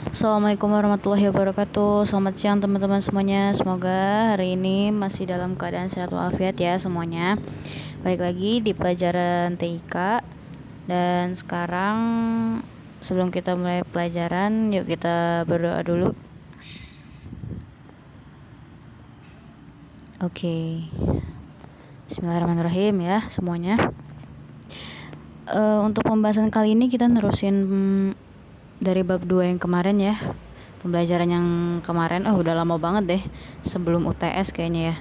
Assalamualaikum warahmatullahi wabarakatuh. Selamat siang teman-teman semuanya. Semoga hari ini masih dalam keadaan sehat walafiat ya semuanya. Baik lagi di pelajaran TIK. Dan sekarang sebelum kita mulai pelajaran, yuk kita berdoa dulu. Oke. Bismillahirrahmanirrahim ya semuanya. Untuk pembahasan kali ini kita nerusin dari bab 2 yang kemarin ya. Pembelajaran yang kemarin udah lama banget deh, sebelum UTS kayaknya ya,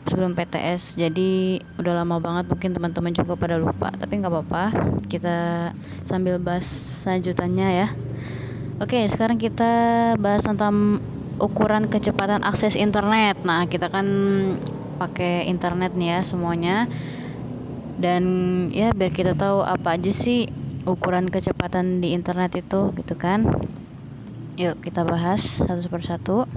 sebelum PTS, jadi udah lama banget, mungkin teman-teman juga pada lupa, tapi nggak apa-apa, kita sambil bahas selanjutnya ya. Oke, sekarang kita bahas tentang ukuran kecepatan akses internet. Nah, kita kan pakai internet nih ya semuanya, dan ya biar kita tahu apa aja sih ukuran kecepatan di internet itu gitu kan. Yuk kita bahas satu persatu.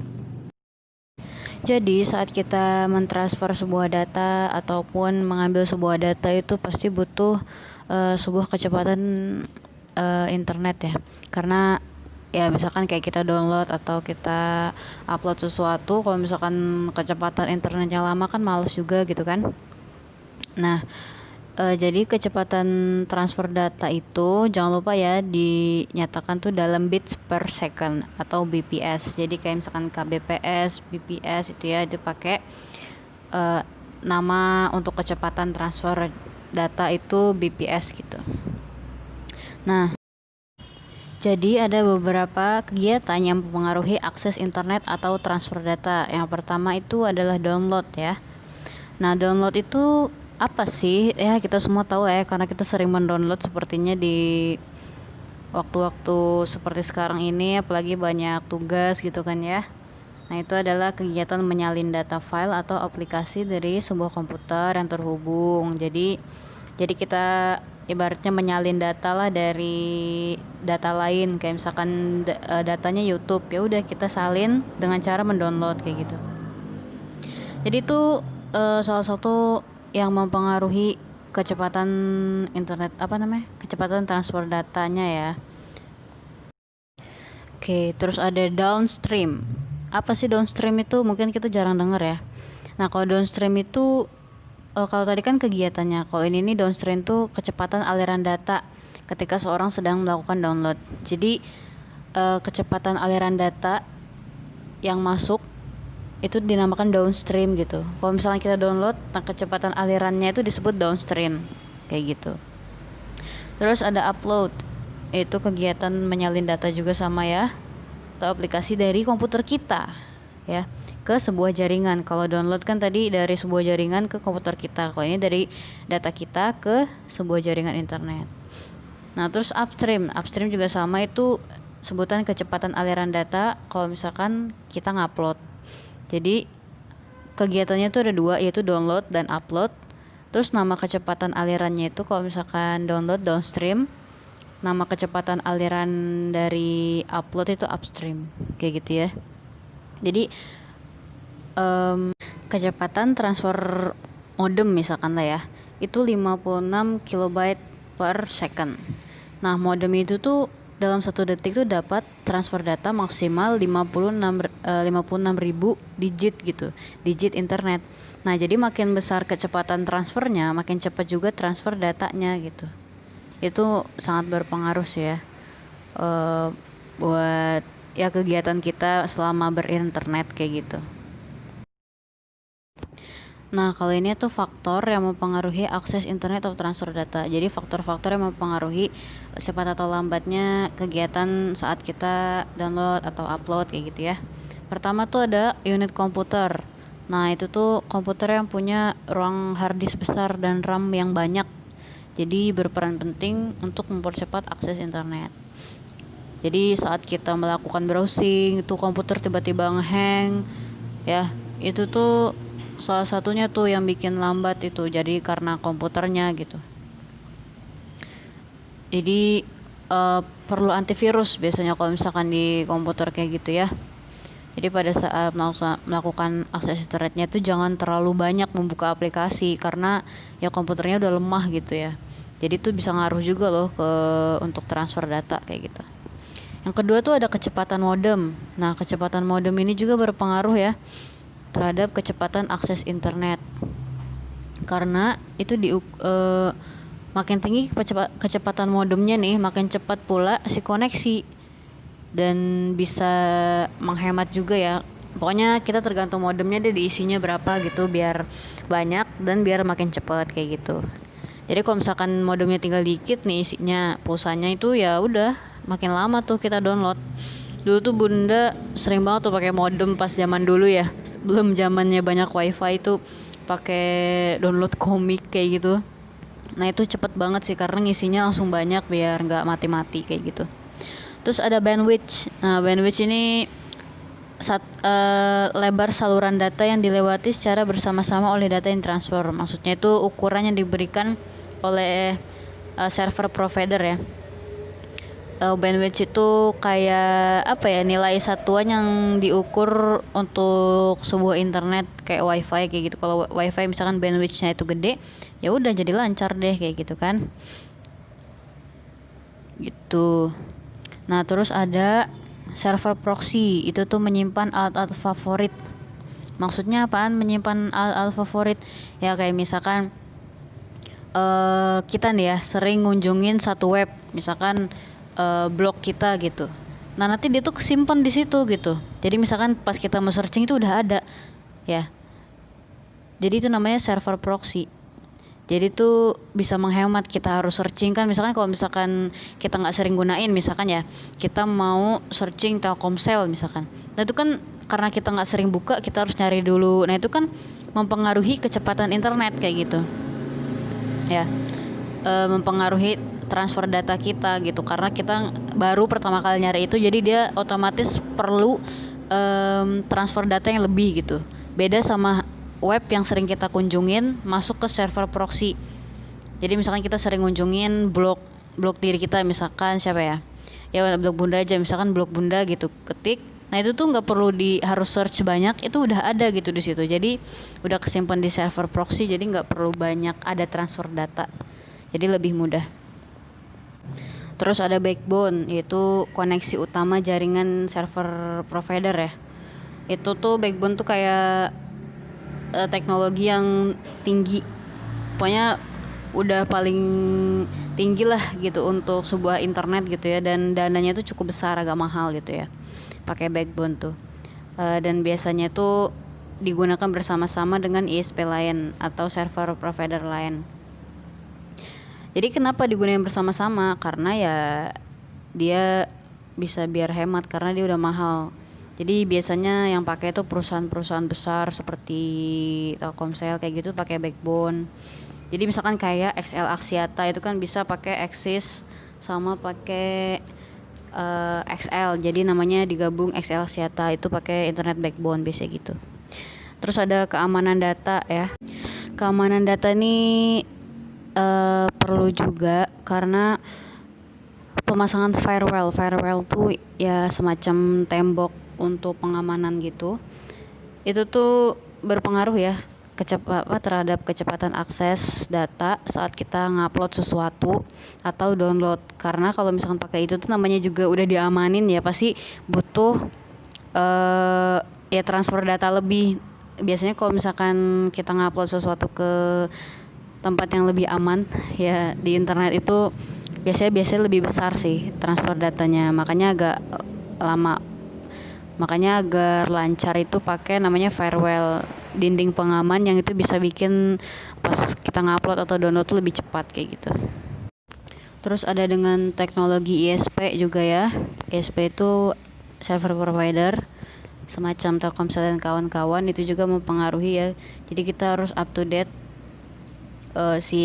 Jadi saat kita mentransfer sebuah data ataupun mengambil sebuah data itu pasti butuh sebuah kecepatan internet ya. Karena ya misalkan kayak kita download atau kita upload sesuatu, kalau misalkan kecepatan internetnya lama kan males juga gitu kan. Nah, jadi kecepatan transfer data itu jangan lupa ya dinyatakan tuh dalam bits per second atau BPS. Jadi kayak misalkan kbps, BPS itu ya dipakai nama untuk kecepatan transfer data itu BPS gitu. Nah, jadi ada beberapa kegiatan yang mempengaruhi akses internet atau transfer data. Yang pertama itu adalah download ya. Nah, download itu apa sih? Ya kita semua tahu ya, karena kita sering mendownload sepertinya di waktu-waktu seperti sekarang ini, apalagi banyak tugas gitu kan ya. Nah, itu adalah kegiatan menyalin data file atau aplikasi dari sebuah komputer yang terhubung. Jadi kita ibaratnya menyalin data lah dari data lain, kayak misalkan datanya YouTube, ya udah kita salin dengan cara mendownload kayak gitu. Jadi itu salah satu yang mempengaruhi kecepatan internet, kecepatan transfer datanya ya. Oke, terus ada downstream. Apa sih downstream itu? Mungkin kita jarang dengar ya. Nah, kalau downstream itu kalau tadi kan kegiatannya, kalau ini nih downstream itu kecepatan aliran data ketika seorang sedang melakukan download. Jadi kecepatan aliran data yang masuk itu dinamakan downstream gitu. Kalau misalnya kita download, nah kecepatan alirannya itu disebut downstream kayak gitu. Terus ada upload, itu kegiatan menyalin data juga sama ya, atau aplikasi dari komputer kita ya ke sebuah jaringan. Kalau download kan tadi dari sebuah jaringan ke komputer kita, kalau ini dari data kita ke sebuah jaringan internet. Nah, terus upstream juga sama, itu sebutan kecepatan aliran data kalau misalkan kita ngupload. Jadi kegiatannya itu ada dua, yaitu download dan upload. Terus nama kecepatan alirannya itu kalau misalkan download downstream, nama kecepatan aliran dari upload itu upstream kayak gitu ya. Jadi kecepatan transfer modem misalkan lah ya, itu 56 kilobyte per second. Nah, modem itu tuh dalam 1 detik tuh dapat transfer data maksimal 56.000 digit gitu, digit internet. Nah, jadi makin besar kecepatan transfernya, makin cepat juga transfer datanya gitu. Itu sangat berpengaruh sih ya buat ya kegiatan kita selama berinternet kayak gitu. Nah, kalau ini tuh faktor yang mempengaruhi akses internet atau transfer data. Jadi faktor-faktor yang mempengaruhi cepat atau lambatnya kegiatan saat kita download atau upload kayak gitu ya. Pertama tuh ada unit komputer. Nah, itu tuh komputer yang punya ruang hard disk besar dan RAM yang banyak. Jadi berperan penting untuk mempercepat akses internet. Jadi saat kita melakukan browsing, itu komputer tiba-tiba ngehang ya, itu tuh salah satunya tuh yang bikin lambat itu jadi karena komputernya gitu. Jadi perlu antivirus biasanya kalau misalkan di komputer kayak gitu ya. Jadi pada saat melakukan akses internetnya itu jangan terlalu banyak membuka aplikasi, karena ya komputernya udah lemah gitu ya. Jadi itu bisa ngaruh juga loh untuk transfer data kayak gitu. Yang kedua tuh ada kecepatan modem. Nah, kecepatan modem ini juga berpengaruh ya terhadap kecepatan akses internet. Karena itu makin tinggi kecepatan modemnya nih, makin cepat pula si koneksi, dan bisa menghemat juga ya. Pokoknya kita tergantung modemnya deh diisinya berapa gitu, biar banyak dan biar makin cepat kayak gitu. Jadi kalau misalkan modemnya tinggal dikit nih isinya pulsanya itu, ya udah makin lama tuh kita download. Dulu tuh bunda sering banget tuh pakai modem pas zaman dulu ya, belum zamannya banyak wifi tuh pakai download komik kayak gitu. Nah itu cepet banget sih karena ngisinya langsung banyak biar nggak mati-mati kayak gitu. Terus ada bandwidth. Nah bandwidth ini lebar saluran data yang dilewati secara bersama-sama oleh data yang transfer. Maksudnya itu ukuran yang diberikan oleh server provider ya. Bandwidth itu kayak apa ya, nilai satuan yang diukur untuk sebuah internet kayak wifi kayak gitu. Kalau wifi misalkan bandwidthnya itu gede, ya udah jadi lancar deh kayak gitu kan gitu. Nah terus ada server proxy, itu tuh menyimpan alat-alat favorit. Maksudnya apaan menyimpan alat-alat favorit? Ya kayak misalkan kita nih ya sering ngunjungin satu web, misalkan blog kita gitu. Nah nanti dia tuh kesimpan di situ gitu. Jadi misalkan pas kita mau searching itu udah ada ya. Jadi itu namanya server proxy. Jadi tuh bisa menghemat, kita harus searching kan, misalkan kalau misalkan kita nggak sering gunain, misalkan ya kita mau searching Telkomsel misalkan. Nah itu kan karena kita nggak sering buka, kita harus nyari dulu. Nah itu kan mempengaruhi kecepatan internet kayak gitu ya. Mempengaruhi transfer data kita gitu, karena kita baru pertama kali nyari itu, jadi dia otomatis perlu transfer data yang lebih gitu. Beda sama web yang sering kita kunjungin masuk ke server proxy. Jadi misalkan kita sering kunjungin blog diri kita, misalkan siapa ya blog bunda aja, misalkan blog bunda gitu, ketik. Nah itu tuh nggak perlu harus search banyak, itu udah ada gitu di situ. Jadi udah kesimpan di server proxy, jadi nggak perlu banyak ada transfer data, jadi lebih mudah. Terus ada backbone, yaitu koneksi utama jaringan server provider ya. Itu tuh backbone tuh kayak teknologi yang tinggi, pokoknya udah paling tinggi lah gitu untuk sebuah internet gitu ya, dan dananya tuh cukup besar, agak mahal gitu ya pakai backbone tuh. Dan biasanya tuh digunakan bersama-sama dengan ISP lain atau server provider lain. Jadi kenapa digunakan bersama-sama? Karena ya dia bisa biar hemat karena dia udah mahal. Jadi biasanya yang pakai itu perusahaan-perusahaan besar seperti Telkomsel kayak gitu pakai backbone. Jadi misalkan kayak XL Axiata itu kan bisa pakai Axis sama pakai XL. Jadi namanya digabung XL Axiata, itu pakai internet backbone biasa gitu. Terus ada keamanan data ya. Keamanan data ini perlu juga karena pemasangan firewall tuh ya semacam tembok untuk pengamanan gitu. Itu tuh berpengaruh ya terhadap kecepatan akses data saat kita ngupload sesuatu atau download. Karena kalau misalkan pakai itu tuh namanya juga udah diamanin ya, pasti butuh ya transfer data lebih. Biasanya kalau misalkan kita ngupload sesuatu ke tempat yang lebih aman ya di internet itu biasanya lebih besar sih transfer datanya, makanya agak lama. Makanya agar lancar itu pakai namanya firewall, dinding pengaman yang itu bisa bikin pas kita ngupload atau download tuh lebih cepat kayak gitu. Terus ada dengan teknologi ISP juga ya. ISP itu server provider semacam Telkomsel dan kawan-kawan, itu juga mempengaruhi ya. Jadi kita harus up to date, si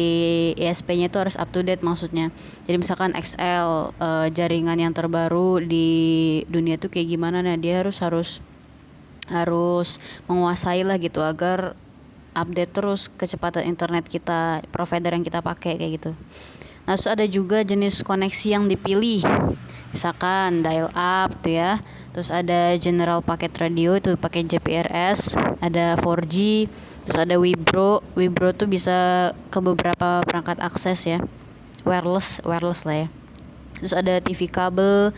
ISP-nya itu harus up to date maksudnya. Jadi misalkan XL jaringan yang terbaru di dunia tuh kayak gimana, nah dia harus menguasai lah gitu agar update terus kecepatan internet kita, provider yang kita pakai kayak gitu. Nah terus ada juga jenis koneksi yang dipilih, misalkan dial up tuh ya. Terus ada general packet radio, itu pakai GPRS. Ada 4G. Terus ada Wibro tuh bisa ke beberapa perangkat akses ya, wireless lah ya. Terus ada TV kabel,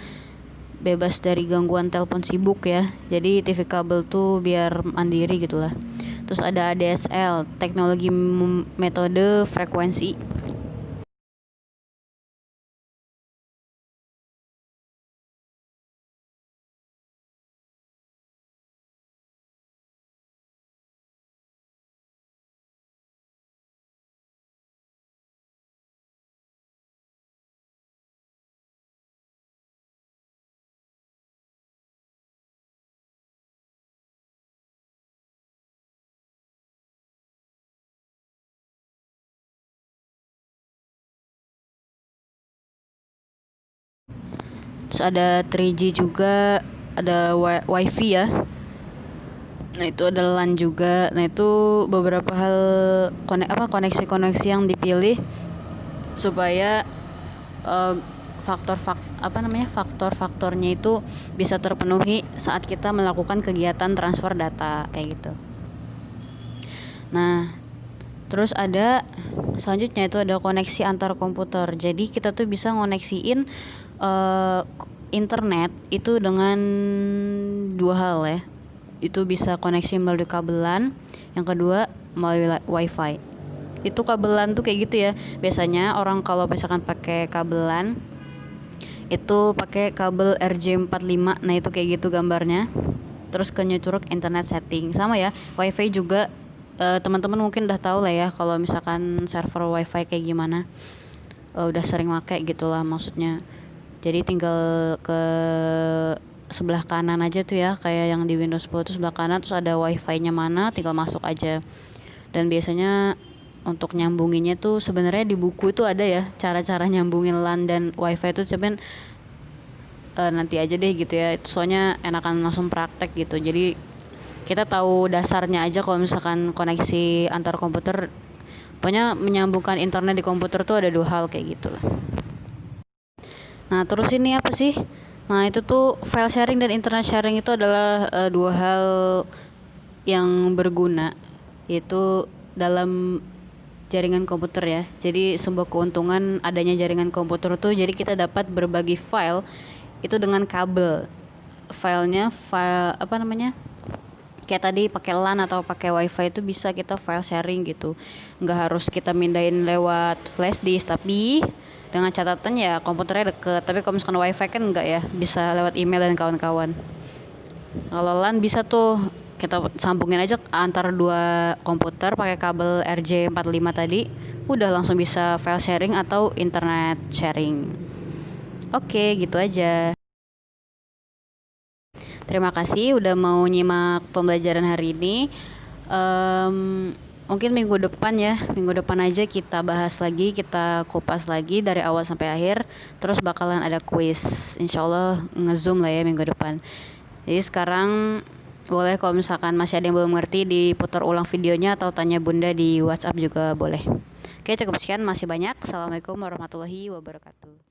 bebas dari gangguan telepon sibuk ya. Jadi TV kabel tuh biar mandiri gitulah. Terus ada ADSL, teknologi metode frekuensi. Terus ada 3G juga, ada wifi ya. Nah itu ada LAN juga. Nah itu beberapa hal koneksi-koneksi yang dipilih supaya faktor-faktornya itu bisa terpenuhi saat kita melakukan kegiatan transfer data kayak gitu. Nah terus ada selanjutnya itu ada koneksi antar komputer. Jadi kita tuh bisa ngoneksiin internet itu dengan dua hal ya. Itu bisa koneksi melalui kabelan, yang kedua melalui wifi. Itu kabelan tuh kayak gitu ya. Biasanya orang kalau misalkan pakai kabelan itu pakai kabel RJ45. Nah, itu kayak gitu gambarnya. Terus ke network internet setting. Sama ya, wifi juga teman-teman mungkin udah tahu lah ya kalau misalkan server wifi kayak gimana. Udah sering pakai gitulah maksudnya. Jadi tinggal ke sebelah kanan aja tuh ya, kayak yang di Windows 10 tuh sebelah kanan, terus ada wifi-nya mana, tinggal masuk aja. Dan biasanya untuk nyambunginnya tuh sebenarnya di buku itu ada ya cara-cara nyambungin LAN dan wifi itu, cuman nanti aja deh gitu ya, itu soalnya enakan langsung praktek gitu. Jadi kita tahu dasarnya aja kalau misalkan koneksi antar komputer, pokoknya menyambungkan internet di komputer tuh ada dua hal kayak gitu lah. Nah terus ini apa sih? Nah itu tuh file sharing dan internet sharing itu adalah dua hal yang berguna, yaitu dalam jaringan komputer ya. Jadi sebuah keuntungan adanya jaringan komputer tuh, jadi kita dapat berbagi file itu dengan kabel. Filenya kayak tadi pakai LAN atau pakai wifi itu bisa kita file sharing gitu. Nggak harus kita mindahin lewat flash disk, tapi dengan catatan ya komputernya deket. Tapi kalau misalkan wifi kan enggak ya, bisa lewat email dan kawan-kawan. Kalau LAN bisa tuh kita sambungin aja antara dua komputer pakai kabel RJ45 tadi, udah langsung bisa file sharing atau internet sharing. Oke, gitu aja. Terima kasih udah mau nyimak pembelajaran hari ini. Mungkin minggu depan aja kita bahas lagi, kita kupas lagi dari awal sampai akhir. Terus bakalan ada quiz, insyaallah nge-zoom lah ya minggu depan. Jadi sekarang boleh kalau misalkan masih ada yang belum ngerti diputar ulang videonya atau tanya bunda di WhatsApp juga boleh. Oke, cukup sekian, masih banyak. Assalamualaikum warahmatullahi wabarakatuh.